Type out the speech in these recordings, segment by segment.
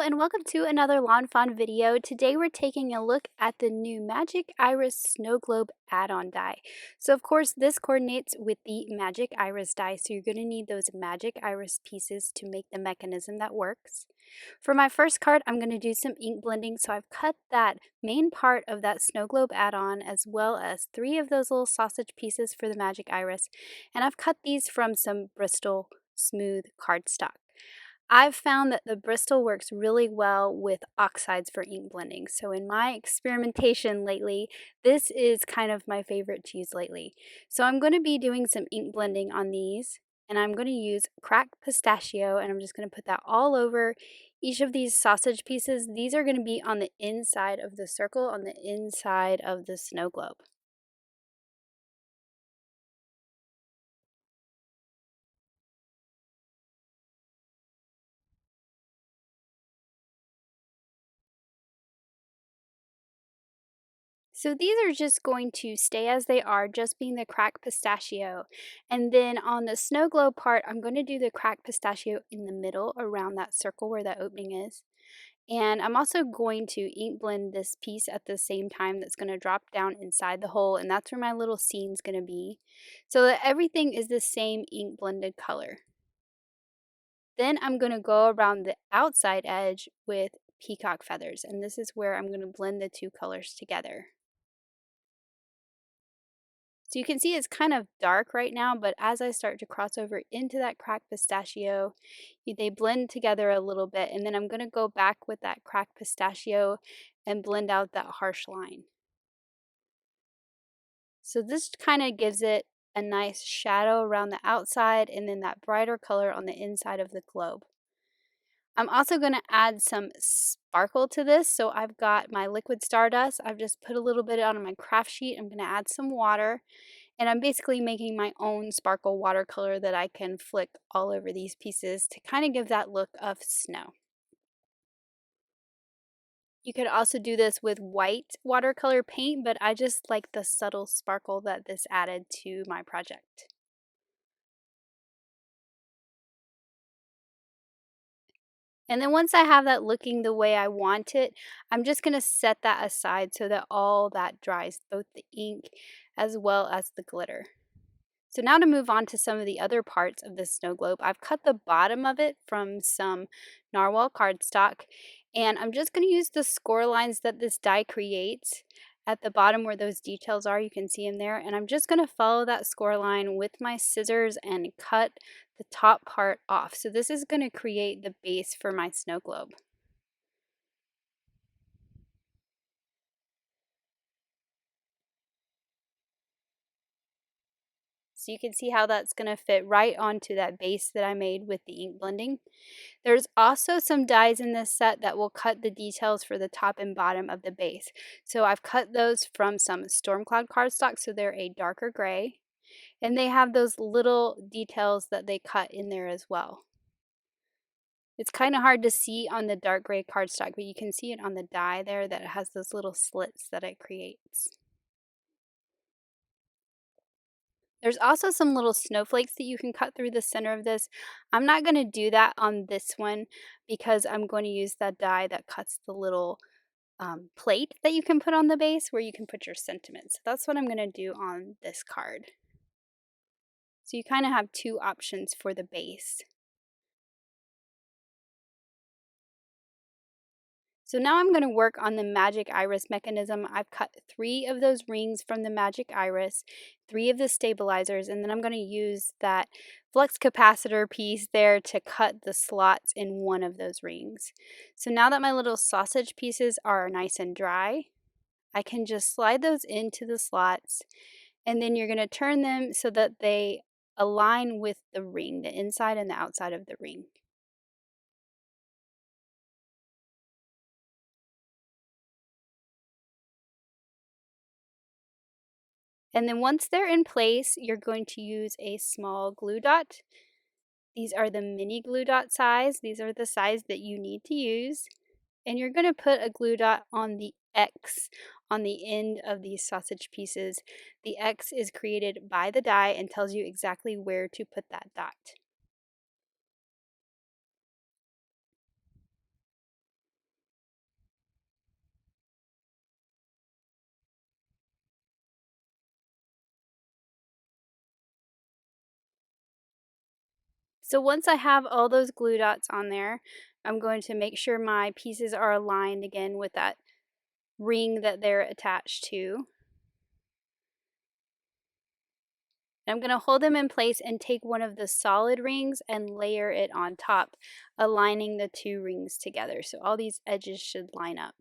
and welcome to another Lawn Fawn video. Today we're taking a look at the new Magic Iris Snow Globe add-on die. So of course this coordinates with the Magic Iris die, so you're going to need those Magic Iris pieces to make the mechanism that works. For my first card, I'm going to do some ink blending, so I've cut that main part of that Snow Globe add-on as well as 3 of those little sausage pieces for the Magic Iris, and I've cut these from some Bristol smooth cardstock. I've found that the Bristol works really well with oxides for ink blending. So in my experimentation lately, this is kind of my favorite to use lately. So I'm going to be doing some ink blending on these, and I'm going to use cracked pistachio, and I'm just going to put that all over each of these sausage pieces. These are going to be on the inside of the circle, on the inside of the snow globe. So these are just going to stay as they are, just being the cracked pistachio. And then on the snow globe part, I'm going to do the cracked pistachio in the middle around that circle where that opening is. And I'm also going to ink blend this piece at the same time that's going to drop down inside the hole, and that's where my little scene's going to be, so that everything is the same ink blended color. Then I'm going to go around the outside edge with peacock feathers, and this is where I'm going to blend the two colors together. So you can see it's kind of dark right now, but as I start to cross over into that cracked pistachio, they blend together a little bit, and then I'm going to go back with that cracked pistachio and blend out that harsh line. So this kind of gives it a nice shadow around the outside and then that brighter color on the inside of the globe. I'm also going to add some sparkle to this. So I've got my liquid stardust. I've just put a little bit on my craft sheet. I'm going to add some water. And I'm basically making my own sparkle watercolor that I can flick all over these pieces to kind of give that look of snow. You could also do this with white watercolor paint, but I just like the subtle sparkle that this added to my project. And then once I have that looking the way I want it, I'm just going to set that aside so that all that dries, both the ink as well as the glitter. So now to move on to some of the other parts of the snow globe, I've cut the bottom of it from some narwhal cardstock, and I'm just going to use the score lines that this die creates. At the bottom where those details are, you can see them there, and I'm just going to follow that score line with my scissors and cut the top part off. So this is going to create the base for my snow globe. So you can see how that's going to fit right onto that base that I made with the ink blending. There's also some dies in this set that will cut the details for the top and bottom of the base. So I've cut those from some storm cloud cardstock, so they're a darker gray. And they have those little details that they cut in there as well. It's kind of hard to see on the dark gray cardstock, but you can see it on the die there that it has those little slits that it creates. There's also some little snowflakes that you can cut through the center of this. I'm not going to do that on this one because I'm going to use that die that cuts the little plate that you can put on the base where you can put your sentiments. So that's what I'm going to do on this card. So you kind of have two options for the base. So now I'm going to work on the Magic Iris mechanism. I've cut 3 of those rings from the Magic Iris, 3 of the stabilizers, and then I'm going to use that flux capacitor piece there to cut the slots in one of those rings. So now that my little sausage pieces are nice and dry, I can just slide those into the slots, and then you're going to turn them so that they align with the ring, the inside and the outside of the ring. And then once they're in place, you're going to use a small glue dot. These are the mini glue dot size. These are the size that you need to use. And you're going to put a glue dot on the X on the end of these sausage pieces. The X is created by the die and tells you exactly where to put that dot. So once I have all those glue dots on there, I'm going to make sure my pieces are aligned again with that ring that they're attached to. I'm going to hold them in place and take one of the solid rings and layer it on top, aligning the two rings together. So all these edges should line up.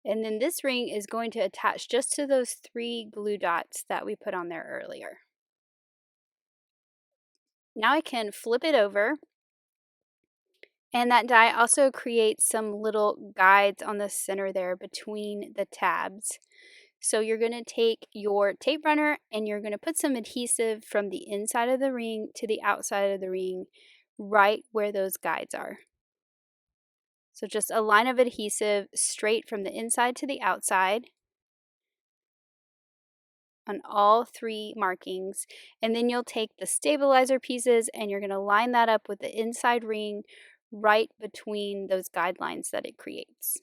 And then this ring is going to attach just to those 3 glue dots that we put on there earlier. Now I can flip it over, and that die also creates some little guides on the center there between the tabs. So you're going to take your tape runner and you're going to put some adhesive from the inside of the ring to the outside of the ring right where those guides are. So just a line of adhesive straight from the inside to the outside on all 3 markings, and then you'll take the stabilizer pieces and you're going to line that up with the inside ring right between those guidelines that it creates.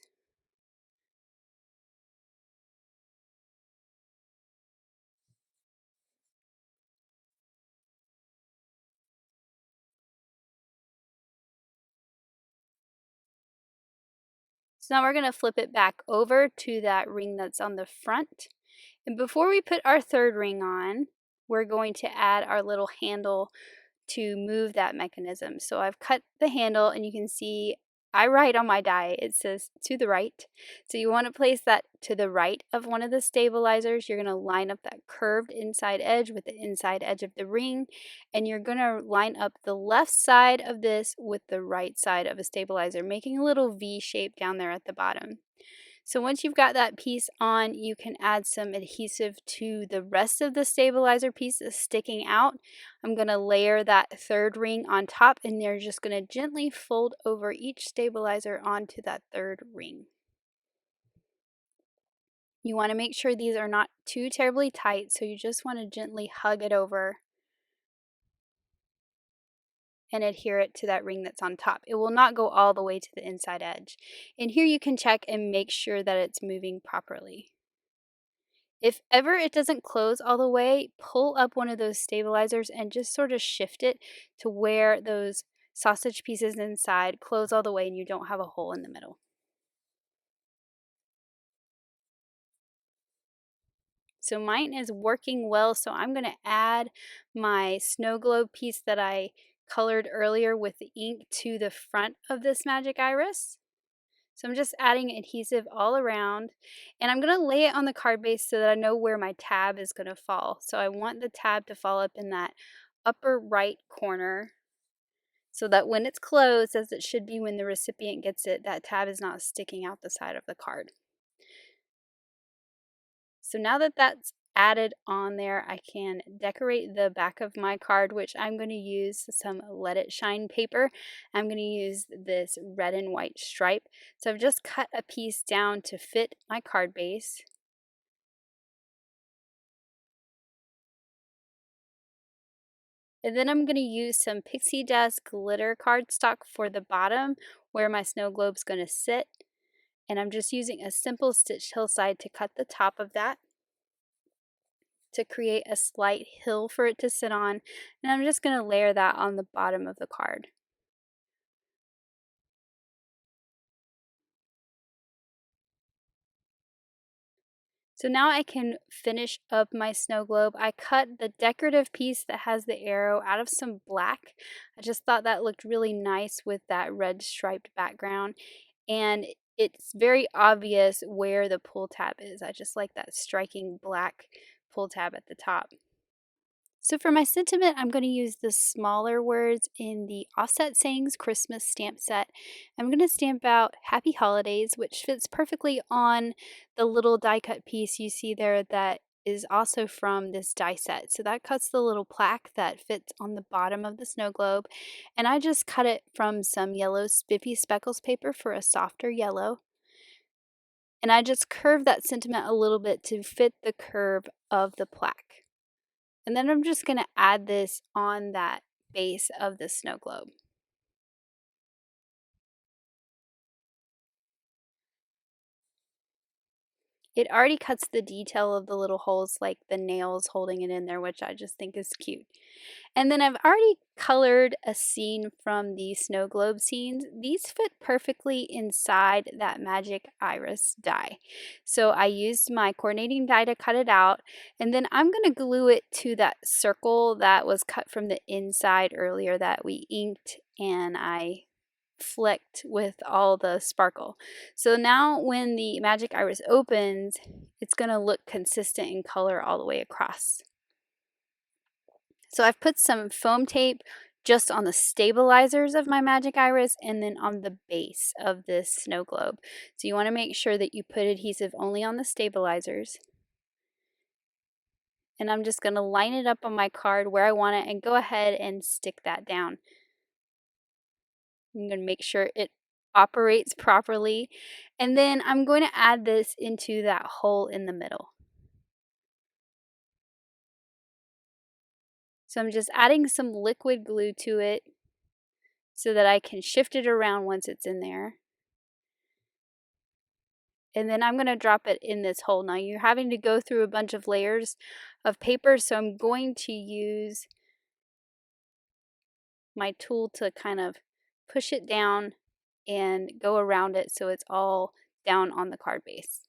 So now we're going to flip it back over to that ring that's on the front. And before we put our 3rd ring on, we're going to add our little handle to move that mechanism. So I've cut the handle, and you can see I write on my die, it says to the right. So you want to place that to the right of one of the stabilizers. You're going to line up that curved inside edge with the inside edge of the ring, and you're going to line up the left side of this with the right side of a stabilizer, making a little V shape down there at the bottom. So once you've got that piece on, you can add some adhesive to the rest of the stabilizer piece that's sticking out. I'm going to layer that 3rd ring on top, and you're just going to gently fold over each stabilizer onto that 3rd ring. You want to make sure these are not too terribly tight, so you just want to gently hug it over and adhere it to that ring that's on top. It will not go all the way to the inside edge. And here you can check and make sure that it's moving properly. If ever it doesn't close all the way, pull up one of those stabilizers and just sort of shift it to where those sausage pieces inside close all the way and you don't have a hole in the middle. So mine is working well, so I'm going to add my snow globe piece that I colored earlier with the ink to the front of this magic iris. So I'm just adding adhesive all around, and I'm going to lay it on the card base so that I know where my tab is going to fall. So I want the tab to fall up in that upper right corner so that when it's closed, as it should be when the recipient gets it, that tab is not sticking out the side of the card. So now that that's added on there, I can decorate the back of my card, which I'm going to use some Let It Shine paper. I'm going to use this red and white stripe. So I've just cut a piece down to fit my card base. And then I'm going to use some pixie dust glitter cardstock for the bottom where my snow globe's going to sit. And I'm just using a simple stitched hillside to cut the top of that, to create a slight hill for it to sit on, and I'm just going to layer that on the bottom of the card. So now I can finish up my snow globe. I cut the decorative piece that has the arrow out of some black. I just thought that looked really nice with that red striped background, and it's very obvious where the pull tab is. I just like that striking black pull tab at the top. So for my sentiment, I'm going to use the smaller words in the Offset Sayings Christmas stamp set. I'm going to stamp out Happy Holidays, which fits perfectly on the little die cut piece you see there that is also from this die set. So that cuts the little plaque that fits on the bottom of the snow globe. And I just cut it from some yellow spiffy speckles paper for a softer yellow. And I just curved that sentiment a little bit to fit the curve of the plaque. And then I'm just going to add this on that base of the snow globe. It already cuts the detail of the little holes like the nails holding it in there, which I just think is cute. And then I've already colored a scene from the snow globe scenes. These fit perfectly inside that magic iris die. So I used my coordinating die to cut it out, and then I'm going to glue it to that circle that was cut from the inside earlier that we inked and I flicked with all the sparkle. So now when the magic iris opens, it's going to look consistent in color all the way across. So I've put some foam tape just on the stabilizers of my magic iris and then on the base of this snow globe. So you want to make sure that you put adhesive only on the stabilizers. And I'm just going to line it up on my card where I want it and go ahead and stick that down. I'm going to make sure it operates properly. And then I'm going to add this into that hole in the middle. So I'm just adding some liquid glue to it so that I can shift it around once it's in there. And then I'm going to drop it in this hole. Now you're having to go through a bunch of layers of paper, so I'm going to use my tool to kind of push it down and go around it so it's all down on the card base.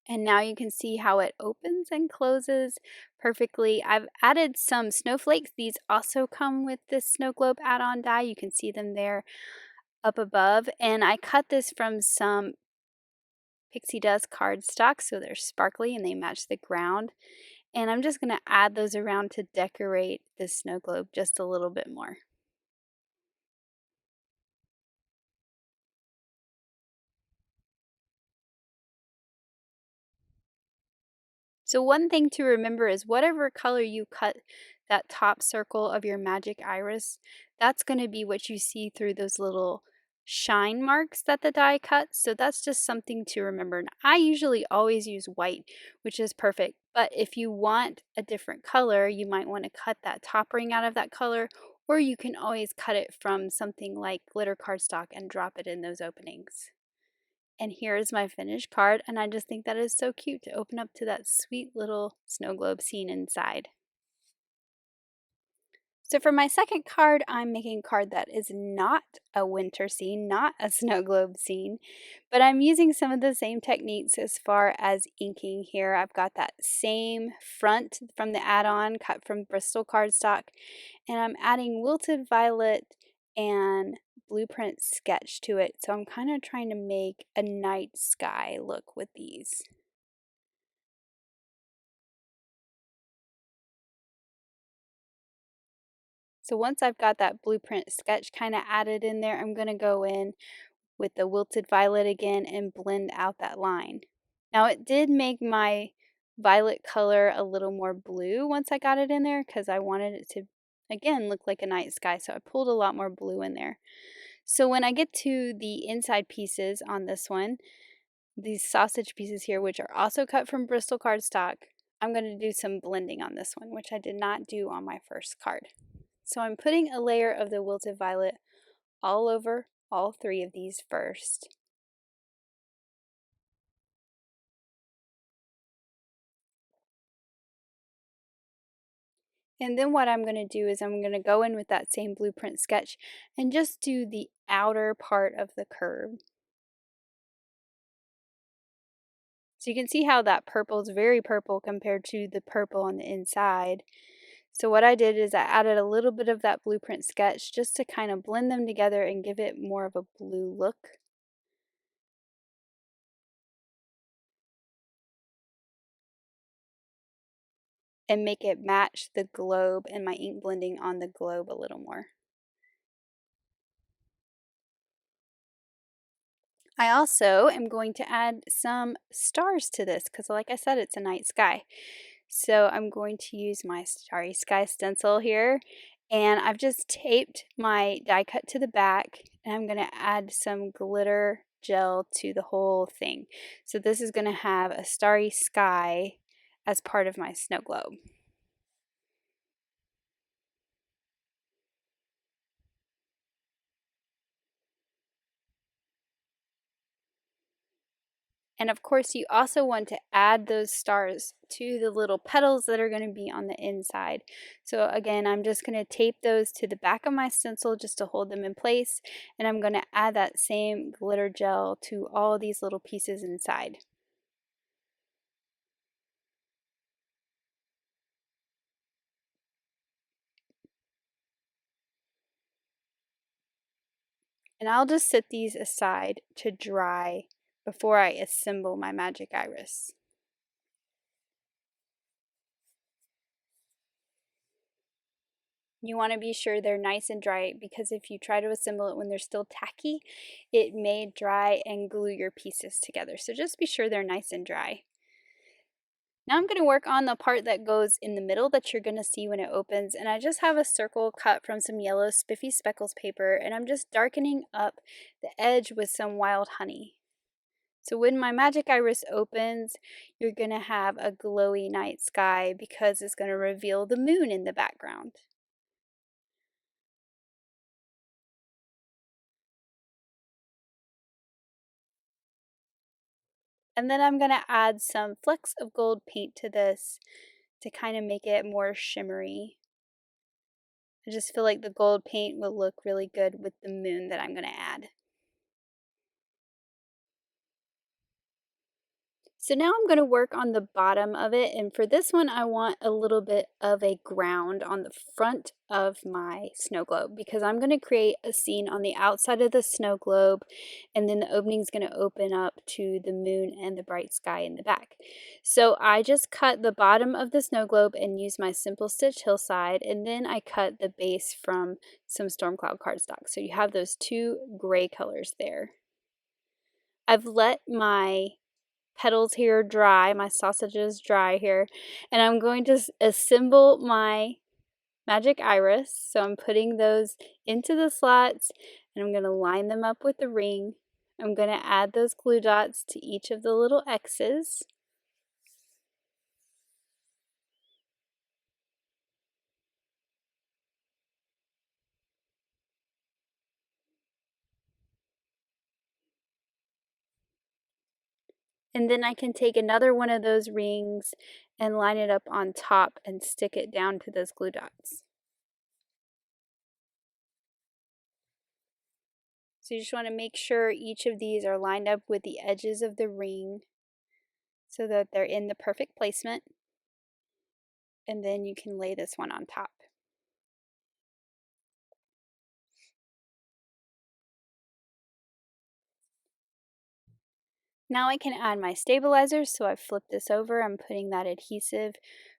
And now you can see how it opens and closes perfectly. I've added some snowflakes. These also come with this snow globe add-on die. You can see them there up above. And I cut this from some pixie dust cardstock, so they're sparkly and they match the ground. And I'm just going to add those around to decorate this snow globe just a little bit more. So one thing to remember is whatever color you cut that top circle of your magic iris, that's going to be what you see through those little shine marks that the die cuts. So that's just something to remember. And I usually always use white, which is perfect. But if you want a different color, you might want to cut that top ring out of that color, or you can always cut it from something like glitter cardstock and drop it in those openings. And here is my finished card, and I just think that is so cute to open up to that sweet little snow globe scene inside. So for my second card, I'm making a card that is not a winter scene, not a snow globe scene, but I'm using some of the same techniques as far as inking here. I've got that same front from the add-on cut from Bristol cardstock, and I'm adding wilted violet and blueprint sketch to it. So I'm kind of trying to make a night sky look with these. So once I've got that blueprint sketch kind of added in there, I'm going to go in with the wilted violet again and blend out that line. Now it did make my violet color a little more blue once I got it in there because I wanted it to again look like a night sky, so I pulled a lot more blue in there. So when I get to the inside pieces on this one, these sausage pieces here, which are also cut from Bristol cardstock, I'm going to do some blending on this one, which I did not do on my first card. So I'm putting a layer of the wilted violet all over all three of these first. And then what I'm going to do is I'm going to go in with that same blueprint sketch and just do the outer part of the curve. So you can see how that purple is very purple compared to the purple on the inside. So what I did is I added a little bit of that blueprint sketch just to kind of blend them together and give it more of a blue look. And make it match the globe and my ink blending on the globe a little more. I also am going to add some stars to this because like I said, it's a night sky. So I'm going to use my Starry Sky stencil here, and I've just taped my die cut to the back, and I'm going to add some glitter gel to the whole thing. So this is going to have a starry sky as part of my snow globe. And of course, you also want to add those stars to the little petals that are going to be on the inside. So again, I'm just going to tape those to the back of my stencil just to hold them in place. And I'm going to add that same glitter gel to all these little pieces inside. And I'll just set these aside to dry before I assemble my magic iris. You want to be sure they're nice and dry, because if you try to assemble it when they're still tacky, it may dry and glue your pieces together. So just be sure they're nice and dry. Now I'm going to work on the part that goes in the middle that you're going to see when it opens, and I just have a circle cut from some yellow spiffy speckles paper, and I'm just darkening up the edge with some wild honey. So when my magic iris opens, you're going to have a glowy night sky because it's going to reveal the moon in the background. And then I'm going to add some flecks of gold paint to this to kind of make it more shimmery. I just feel like the gold paint will look really good with the moon that I'm going to add. So now I'm going to work on the bottom of it, and for this one I want a little bit of a ground on the front of my snow globe, because I'm going to create a scene on the outside of the snow globe, and then the opening is going to open up to the moon and the bright sky in the back. So I just cut the bottom of the snow globe and used my simple stitch Hillside, and then I cut the base from some storm cloud cardstock. So you have those two gray colors there. I've let my petals here dry, my sausages dry here, and I'm going to assemble my magic iris. So I'm putting those into the slots, and I'm going to line them up with the ring. I'm going to add those glue dots to each of the little X's. And then I can take another one of those rings and line it up on top and stick it down to those glue dots. So you just want to make sure each of these are lined up with the edges of the ring so that they're in the perfect placement. And then you can lay this one on top. Now I can add my stabilizers, so I've flipped this over. I'm putting that adhesive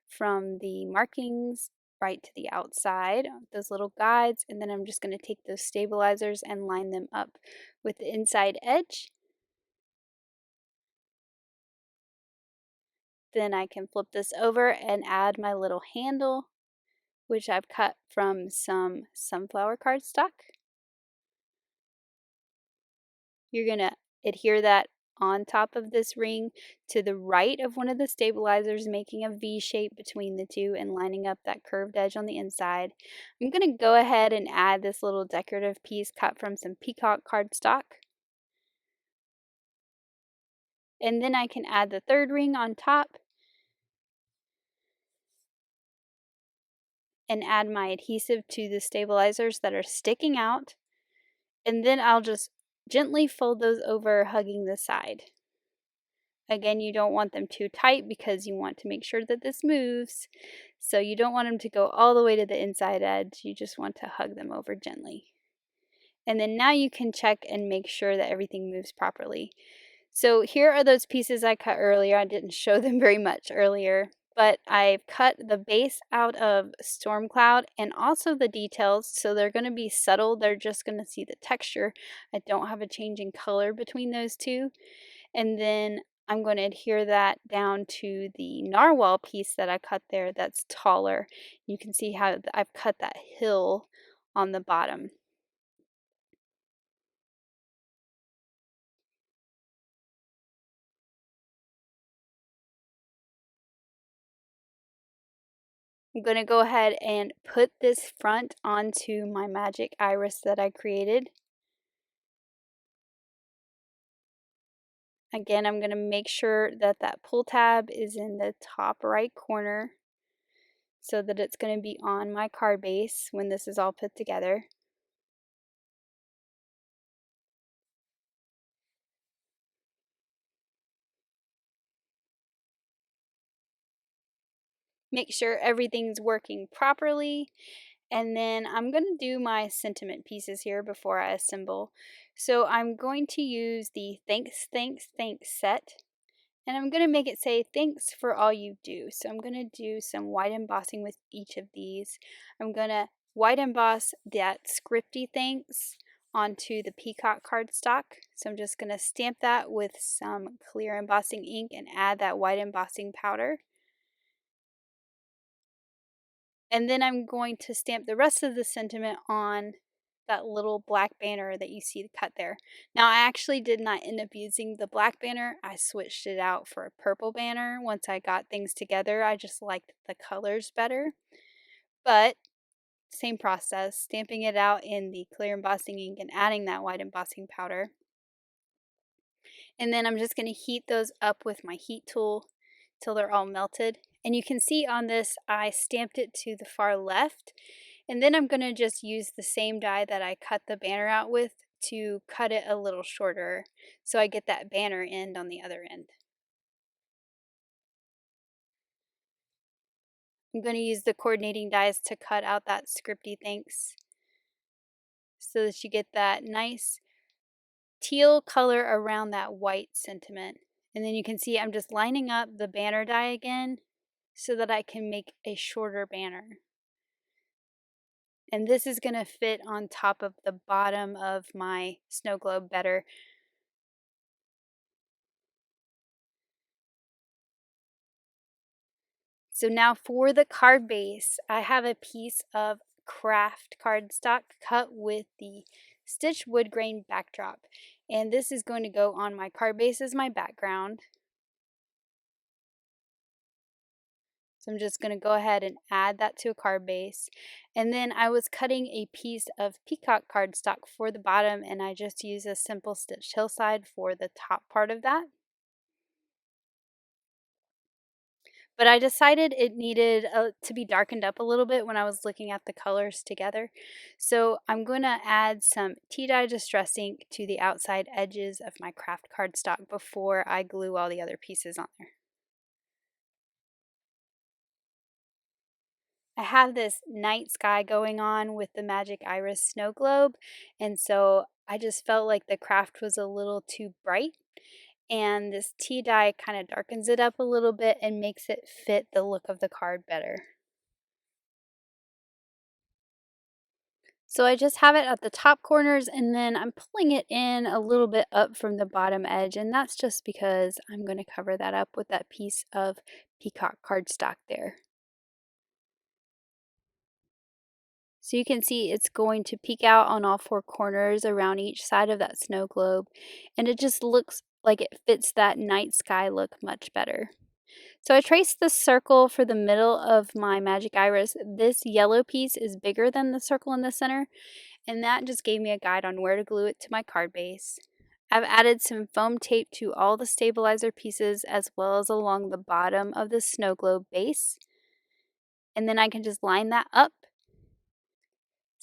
from the markings right to the outside, those little guides, and then I'm just going to take those stabilizers and line them up with the inside edge. Then I can flip this over and add my little handle, which I've cut from some sunflower cardstock. You're going to adhere that on top of this ring to the right of one of the stabilizers, making a V shape between the two and lining up that curved edge on the inside. I'm going to go ahead and add this little decorative piece cut from some peacock cardstock. And then I can add the third ring on top and add my adhesive to the stabilizers that are sticking out. And then I'll just gently fold those over, hugging the side. Again, you don't want them too tight because you want to make sure that this moves. So you don't want them to go all the way to the inside edge. You just want to hug them over gently. And then now you can check and make sure that everything moves properly. So here are those pieces I cut earlier. I didn't show them very much earlier, but I've cut the base out of Storm Cloud and also the details, so they're going to be subtle. They're just going to see the texture. I don't have a change in color between those two. And then I'm going to adhere that down to the narwhal piece that I cut there that's taller. You can see how I've cut that hill on the bottom. I'm going to go ahead and put this front onto my magic iris that I created. Again, I'm going to make sure that that pull tab is in the top right corner so that it's going to be on my card base when this is all put together. Make sure everything's working properly. And then I'm going to do my sentiment pieces here before I assemble. So I'm going to use the Thanks, Thanks, Thanks set. And I'm going to make it say thanks for all you do. So I'm going to do some white embossing with each of these. I'm going to white emboss that scripty thanks onto the peacock cardstock. So I'm just going to stamp that with some clear embossing ink and add that white embossing powder. And then I'm going to stamp the rest of the sentiment on that little black banner that you see cut there. Now I actually did not end up using the black banner. I switched it out for a purple banner once I got things together. I just liked the colors better. But same process, stamping it out in the clear embossing ink and adding that white embossing powder. And then I'm just going to heat those up with my heat tool till they're all melted. And you can see on this I stamped it to the far left. And then I'm going to just use the same die that I cut the banner out with to cut it a little shorter so I get that banner end on the other end. I'm going to use the coordinating dies to cut out that scripty thanks so that you get that nice teal color around that white sentiment. And then you can see I'm just lining up the banner die again so that I can make a shorter banner. And this is going to fit on top of the bottom of my snow globe better. So now for the card base, I have a piece of kraft cardstock cut with the stitched wood grain backdrop. And this is going to go on my card base as my background. So I'm just going to go ahead and add that to a card base. And then I was cutting a piece of peacock cardstock for the bottom, and I just used a simple stitched hillside for the top part of that. But I decided it needed to be darkened up a little bit when I was looking at the colors together. So I'm going to add some tea dye distress ink to the outside edges of my kraft cardstock before I glue all the other pieces on there. I have this night sky going on with the Magic Iris snow globe, and so I just felt like the craft was a little too bright, and this tea dye kind of darkens it up a little bit and makes it fit the look of the card better. So I just have it at the top corners, and then I'm pulling it in a little bit up from the bottom edge, and that's just because I'm going to cover that up with that piece of peacock cardstock there. So you can see it's going to peek out on all four corners around each side of that snow globe, and it just looks like it fits that night sky look much better. So I traced the circle for the middle of my Magic Iris. This yellow piece is bigger than the circle in the center, and that just gave me a guide on where to glue it to my card base. I've added some foam tape to all the stabilizer pieces as well as along the bottom of the snow globe base, and then I can just line that up.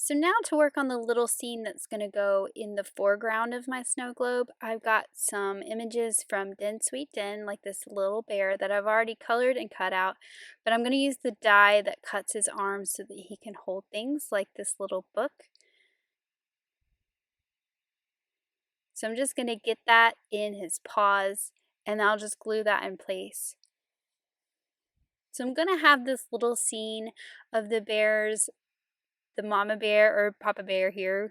So now to work on the little scene that's going to go in the foreground of my snow globe, I've got some images from Den Sweet Den, like this little bear that I've already colored and cut out, but I'm going to use the die that cuts his arms so that he can hold things like this little book. So I'm just going to get that in his paws, and I'll just glue that in place. So I'm going to have this little scene of the bears, the mama bear or papa bear here,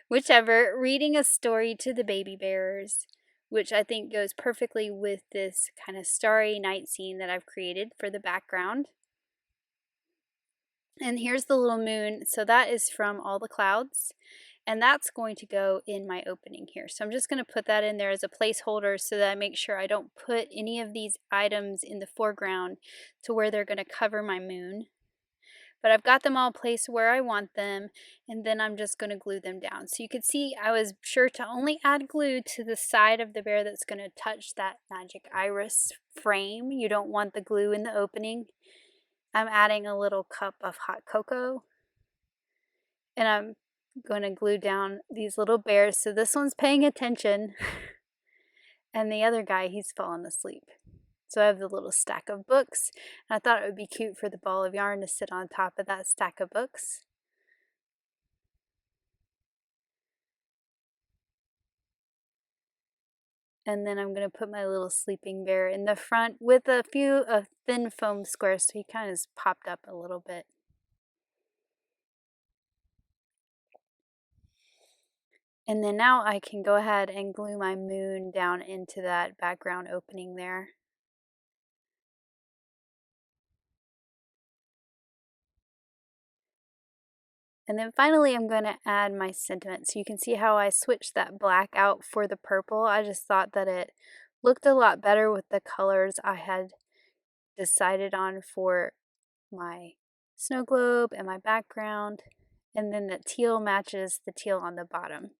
whichever, reading a story to the baby bears, which I think goes perfectly with this kind of starry night scene that I've created for the background. And here's the little moon, so that is from All the Clouds, and that's going to go in my opening here. So I'm just going to put that in there as a placeholder so that I make sure I don't put any of these items in the foreground to where they're going to cover my moon. But I've got them all placed where I want them, and then I'm just going to glue them down. So you can see I was sure to only add glue to the side of the bear that's going to touch that magic iris frame. You don't want the glue in the opening. I'm adding a little cup of hot cocoa, and I'm going to glue down these little bears. So this one's paying attention, and the other guy, he's fallen asleep. So I have the little stack of books, and I thought it would be cute for the ball of yarn to sit on top of that stack of books. And then I'm going to put my little sleeping bear in the front with a few thin foam squares, so he kind of popped up a little bit. And then now I can go ahead and glue my moon down into that background opening there. And then finally I'm going to add my sentiment. So you can see how I switched that black out for the purple. I just thought that it looked a lot better with the colors I had decided on for my snow globe and my background. And then the teal matches the teal on the bottom.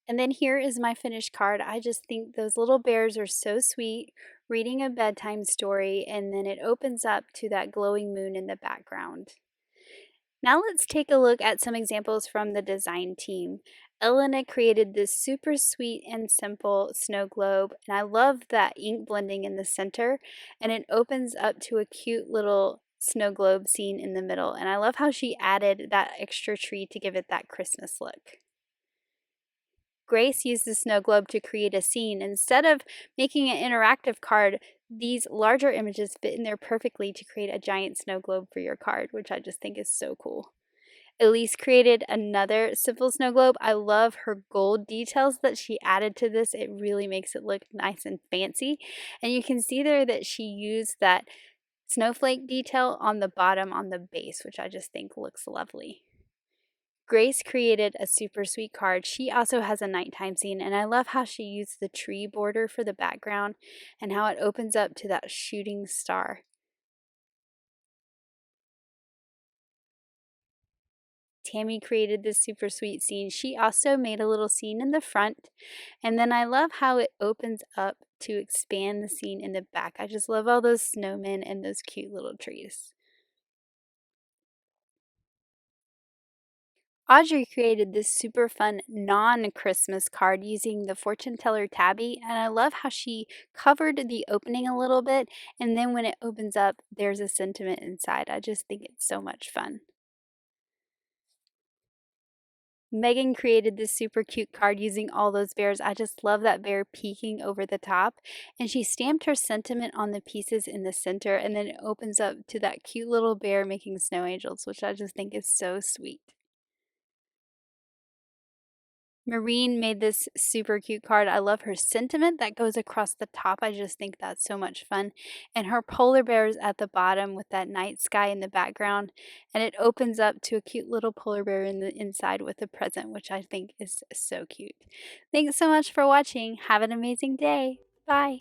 And then here is my finished card. I just think those little bears are so sweet, reading a bedtime story, and then it opens up to that glowing moon in the background. Now let's take a look at some examples from the design team. Elena created this super sweet and simple snow globe, and I love that ink blending in the center, and it opens up to a cute little snow globe scene in the middle, and I love how she added that extra tree to give it that Christmas look. Grace used the snow globe to create a scene. Instead of making an interactive card, these larger images fit in there perfectly to create a giant snow globe for your card, which I just think is so cool. Elise created another simple snow globe. I love her gold details that she added to this. It really makes it look nice and fancy. And you can see there that she used that snowflake detail on the bottom on the base, which I just think looks lovely. Grace created a super sweet card. She also has a nighttime scene, and I love how she used the tree border for the background and how it opens up to that shooting star. Tammy created this super sweet scene. She also made a little scene in the front, and then I love how it opens up to expand the scene in the back. I just love all those snowmen and those cute little trees. Audrey created this super fun non-Christmas card using the fortune teller tabby, and I love how she covered the opening a little bit, and then when it opens up, there's a sentiment inside. I just think it's so much fun. Megan created this super cute card using all those bears. I just love that bear peeking over the top, and she stamped her sentiment on the pieces in the center, and then it opens up to that cute little bear making snow angels, which I just think is so sweet. Marine made this super cute card. I love her sentiment that goes across the top. I just think that's so much fun. And her polar bears at the bottom with that night sky in the background. And it opens up to a cute little polar bear in the inside with a present, which I think is so cute. Thanks so much for watching. Have an amazing day. Bye.